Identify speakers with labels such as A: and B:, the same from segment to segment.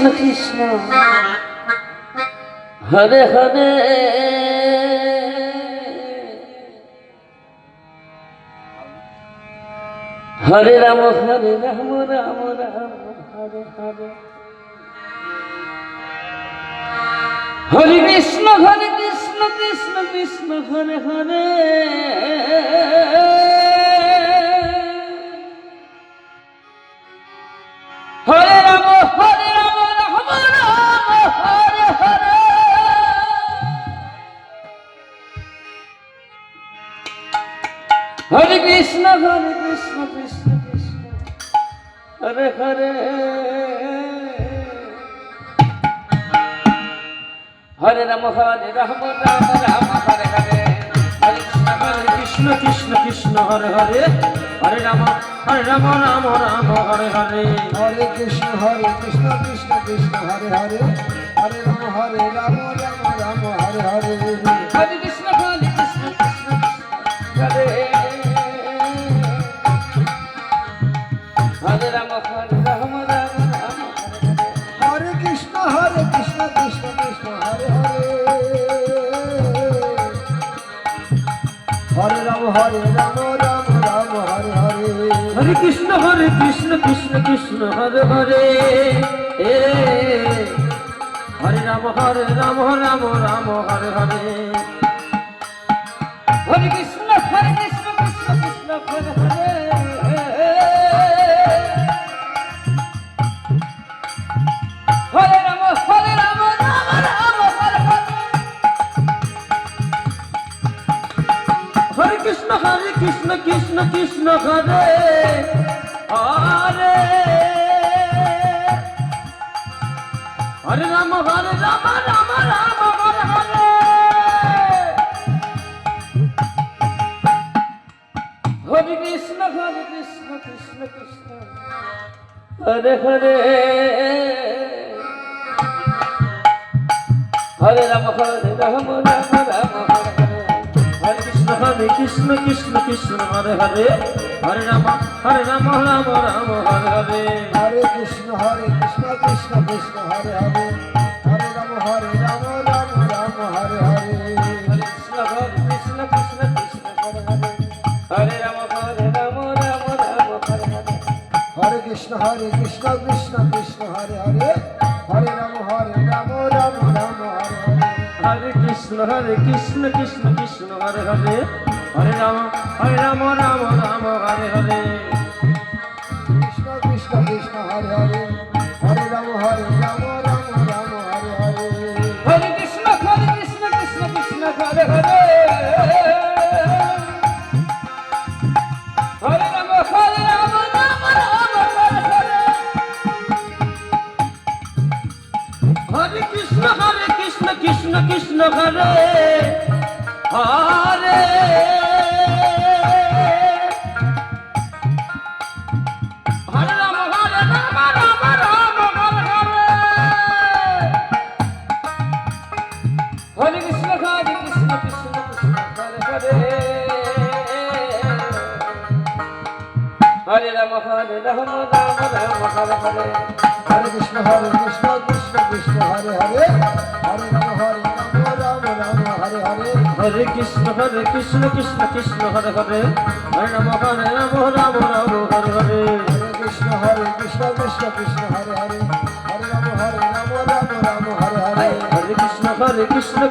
A: Krishna Krishna Hare Hare Hare Ram Ram Ram Hare Hare Hare Krishna Krishna Krishna Hare Hare Hare Ram Ram Hare Hare Hare Krishna Krishna Krishna Hare Hare Hare Ram Ram Ram Hare Hare Hare Krishna Krishna Krishna Hare Hare Hare Ram Ram Ram Hare Hare
B: Hare Krishna Krishna Krishna Hare Hare Hare Ram Ram Ram Hare Hare
A: Hare Krishna Krishna Hare Hare Ram Ram Ram
B: Hare Krishna Krishna Krishna Hare Hare Hare Ram Ram Ram Hare Hare
A: Hare Krishna Krishna Krishna Hare Hare Hare Ram Ram Ram Hare Hare Hare Krishna Krishna Krishna Hare Hare Hare Ram Ram Ram Hare Hare Hare Krishna Krishna Krishna Hare Hare Hare Ram Ram Ram Hare Hare Hare Krishna Krishna Krishna Hare Hare Hare Ram Ram Ram Hare Hare Hare Krishna Krishna Hare Hare Hare Ram Ram Ram Hare Hare
B: Hare Krishna Krishna Krishna Hare Hare Hare Ram Ram Ram Hare Hare
A: Hare Krishna Krishna Krishna Hare Hare Hare Ram Ram Ram Hare Hare
B: Hare Krishna Krishna Krishna Hare Hare Hare Ram Ram Ram Hare Hare
A: Hare Krishna Krishna Krishna Hare Hare Hare Ram Ram Ram Hare Hare
B: Krishna Krishna Hare Hare Hare Ram Ram Ram Hare Hare
A: Hare Krishna Krishna Hare Hare Hare Ram Ram Hare Hare Hare Krishna Krishna Hare Hare Hare Ram Ram Hare Hare Hare Krishna Krishna Hare Hare Hare Ram Ram Hare Hare
B: Hare Krishna Krishna Krishna Hare Hare Hare Ram Ram Hare Hare
A: Hare Krishna Krishna Hare Hare Hare Ram Ram Hare Hare
B: Hare Krishna Krishna Krishna Hare Hare Hare Ram Ram Hare Hare
A: Hare Krishna Krishna Hare Hare Hare Ram Ram Hare Hare
B: Hare Krishna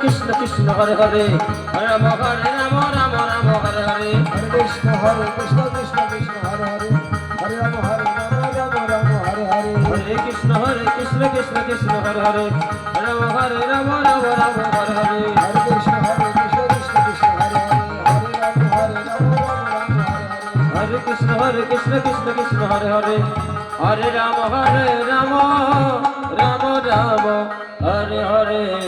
B: Krishna Krishna Hare Hare Hare Ram Ram Hare Hare
A: Hare Krishna Krishna Hare Hare Hare Ram Ram Hare Hare
B: Hare Krishna Krishna Krishna Hare Hare Hare Ram Ram Hare Hare
A: Hare Krishna Krishna Hare Hare Hare Ram Ram Ram Ram Hare Hare